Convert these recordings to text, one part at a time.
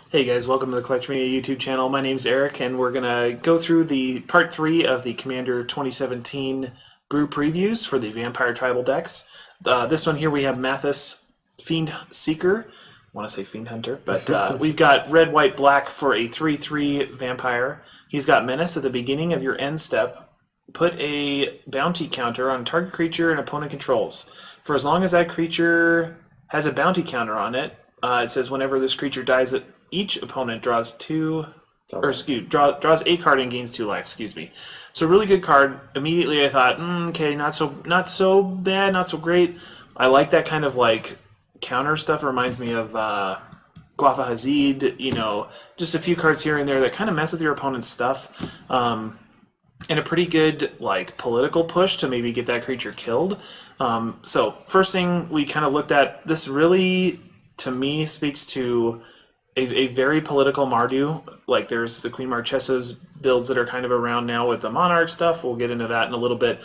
Hey guys, welcome to the CollectorMania YouTube channel. My name's Eric, and we're gonna go through the part 3 of the Commander 2017 Brew previews for the Vampire Tribal decks. This one here we have Mathas, Fiend Seeker. I want to say Fiend Hunter, but we've got red, white, black for a 3/3 Vampire. He's got Menace at the beginning of your end step. Put a bounty counter on target creature an opponent controls. For as long as that creature has a bounty counter on it, it says whenever this creature dies, each opponent draws draws a card and gains 2 life. Excuse me. So really good card. Immediately I thought, okay, not so bad, not so great. I like that kind of like counter stuff. It reminds me of Guafa Hazid. You know, just a few cards here and there that kind of mess with your opponent's stuff. And a pretty good like political push to maybe get that creature killed. So first thing we kind of looked at, this really to me speaks to a very political Mardu. Like there's the Queen Marchesa's builds that are kind of around now with the Monarch stuff. We'll get into that in a little bit.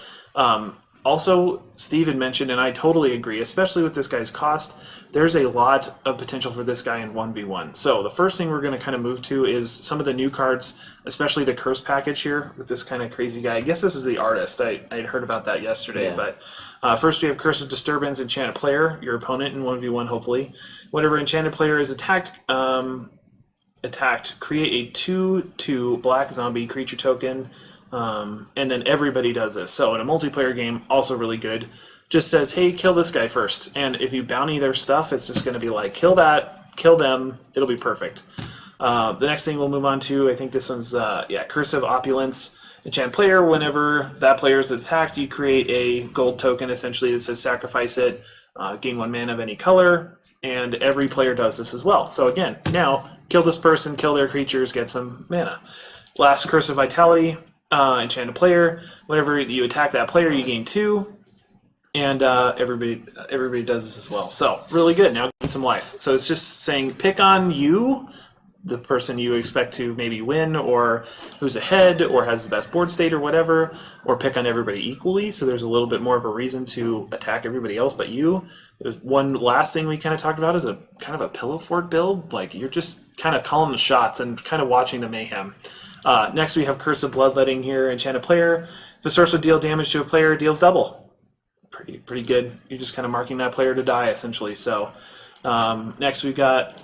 Also, Steve had mentioned, and I totally agree, especially with this guy's cost, there's a lot of potential for this guy in 1v1. So the first thing we're going to kind of move to is some of the new cards, especially the Curse package here with this kind of crazy guy. I guess this is the artist. I had heard about that yesterday. Yeah. But first we have Cursive Disturbance, Enchanted Player, your opponent in 1v1 hopefully. Whenever Enchanted Player is attacked, create a 2/2 black zombie creature token. And then everybody does this. So in a multiplayer game, also really good. Just says, hey, kill this guy first. And if you bounty their stuff, it's just going to be like, kill that, kill them. It'll be perfect. The next thing we'll move on to, I think this one's, Cursive Opulence. Enchant Player, whenever that player is attacked, you create a gold token, essentially, that says sacrifice it, gain 1 mana of any color, and every player does this as well. So again, now, kill this person, kill their creatures, get some mana. Last, Cursive Vitality. Enchanted Player. Whenever you attack that player, you gain 2, and everybody does this as well. So really good. Now gain some life. So it's just saying pick on you, the person you expect to maybe win, or who's ahead, or has the best board state, or whatever, or pick on everybody equally. So there's a little bit more of a reason to attack everybody else but you. There's one last thing we kind of talked about is a kind of a pillow fort build. Like you're just kind of calling the shots and kind of watching the mayhem. Next we have Cursive Bloodletting here, Enchanted Player. If a source would deal damage to a player, it deals double. Pretty good. You're just kind of marking that player to die, essentially. So next we've got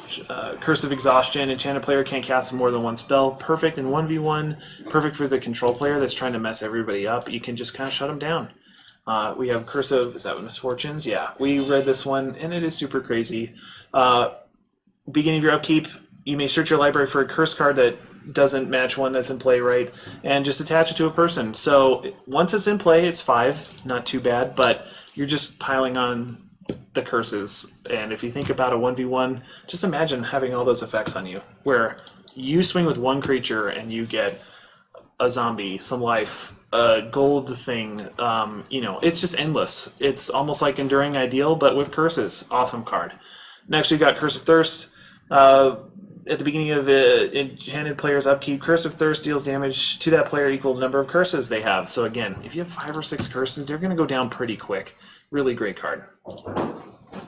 Cursive Exhaustion. Enchanted Player can't cast more than 1 spell. Perfect in 1v1. Perfect for the control player that's trying to mess everybody up. You can just kind of shut them down. We have Cursive, is that what, Misfortunes? Yeah, we read this one, and it is super crazy. Beginning of your upkeep, you may search your library for a curse card that doesn't match one that's in play, right? And just attach it to a person. So once it's in play, it's 5, not too bad, but you're just piling on the curses. And if you think about a 1v1, just imagine having all those effects on you, where you swing with 1 creature and you get a zombie, some life, a gold thing, it's just endless. It's almost like Enduring Ideal, but with curses. Awesome card. Next we've got Cursive Thirst. At the beginning of Enchanted Player's upkeep, Cursive Thirst deals damage to that player equal to the number of curses they have. So again, if you have 5 or 6 curses, they're going to go down pretty quick. Really great card.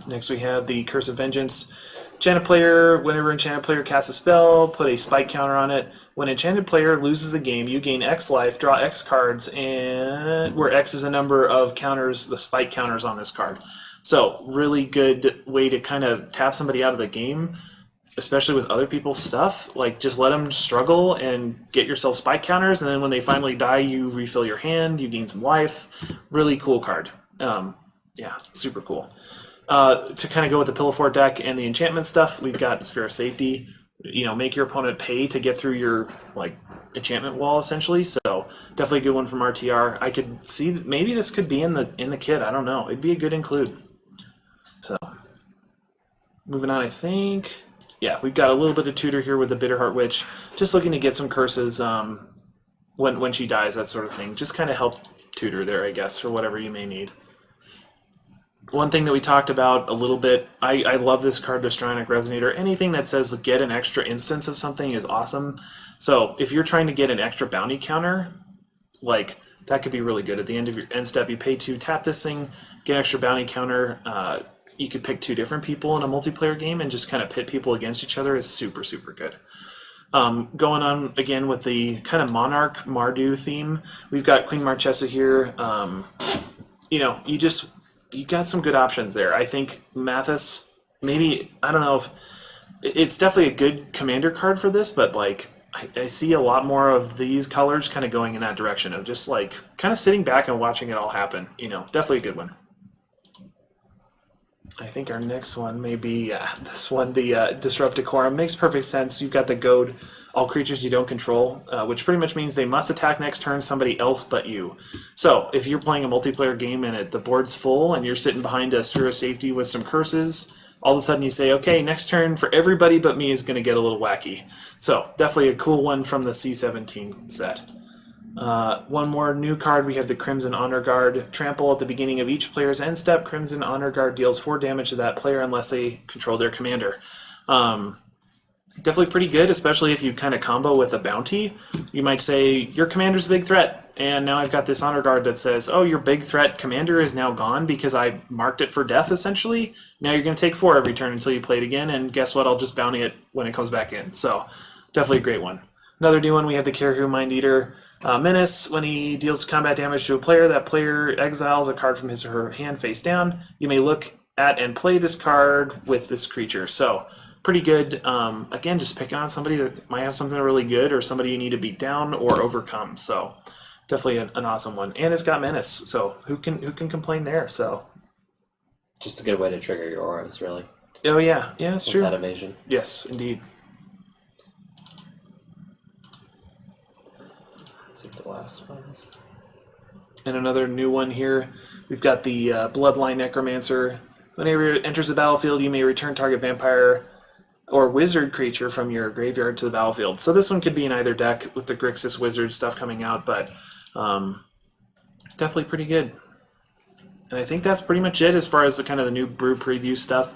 Next we have the Cursive Vengeance. Enchanted Player, whenever Enchanted Player casts a spell, put a spike counter on it. When Enchanted Player loses the game, you gain X life, draw X cards, and where X is the number of counters, the spike counters on this card. So really good way to kind of tap somebody out of the game, especially with other people's stuff. Like just let them struggle and get yourself spike counters, and then when they finally die, you refill your hand, you gain some life. Really cool card. Yeah, super cool. To kind of go with the Pillow Fort deck and the enchantment stuff, we've got Sphere of Safety. Make your opponent pay to get through your enchantment wall, essentially. So definitely a good one from RTR. I could see that maybe this could be in the kit. I don't know. It'd be a good include. So moving on, I think. Yeah, we've got a little bit of tutor here with the Bitterheart Witch. Just looking to get some curses when she dies, that sort of thing. Just kind of help tutor there, I guess, for whatever you may need. One thing that we talked about a little bit, I love this card, the Ionic Resonator. Anything that says get an extra instance of something is awesome. So if you're trying to get an extra bounty counter, that could be really good. At the end of your end step, you pay 2, tap this thing, get an extra bounty counter. you could pick 2 different people in a multiplayer game and just kind of pit people against each other is super, super good. Going on again with the kind of Monarch Mardu theme, we've got Queen Marchesa here. You know, you got some good options there. I think Mathas, maybe, I don't know if it's definitely a good commander card for this, but like I see a lot more of these colors kind of going in that direction of just like kind of sitting back and watching it all happen. You know, definitely a good one. I think our next one may be this one, the Disrupt Decorum. Makes perfect sense. You've got the Goad, all creatures you don't control, which pretty much means they must attack next turn somebody else but you. So if you're playing a multiplayer game and the board's full and you're sitting behind a sphere of safety with some curses, all of a sudden you say, okay, next turn for everybody but me is going to get a little wacky. So definitely a cool one from the C17 set. One more new card, we have the Crimson Honor Guard. Trample at the beginning of each player's end step. Crimson Honor Guard deals 4 damage to that player unless they control their commander. Definitely pretty good, especially if you kind of combo with a bounty. You might say, your commander's a big threat, and now I've got this Honor Guard that says, oh, your big threat commander is now gone because I marked it for death, essentially. Now you're going to take 4 every turn until you play it again, and guess what? I'll just bounty it when it comes back in. So, definitely a great one. Another new one, we have the Carhu Mind Eater. Menace, when he deals combat damage to a player, that player exiles a card from his or her hand face down. You may look at and play this card with this creature. So, pretty good. Again, just picking on somebody that might have something really good or somebody you need to beat down or overcome. So, definitely an awesome one. And it's got Menace, so who can complain there? So, just a good way to trigger your auras, really. Oh yeah, it's true. That evasion. Yes, indeed. The last ones. And another new one here, we've got the Bloodline Necromancer. Whenever it enters the battlefield, you may return target vampire or wizard creature from your graveyard to the battlefield. So this one could be in either deck with the Grixis wizard stuff coming out, but definitely pretty good. And I think that's pretty much it as far as the kind of the new Brew preview stuff.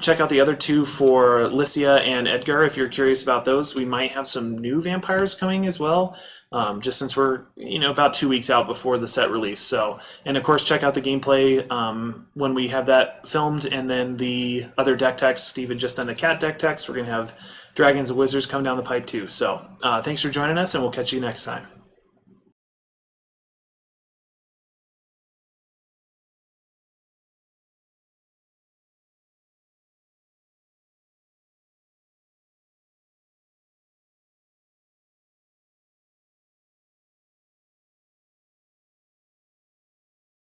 Check out the other 2 for Lycia and Edgar if you're curious about those. We might have some new vampires coming as well, just since we're about 2 weeks out before the set release. So, and of course, check out the gameplay when we have that filmed, and then the other deck text. Steve had just done the cat deck text. We're gonna have dragons and wizards come down the pipe too. So, thanks for joining us, and we'll catch you next time.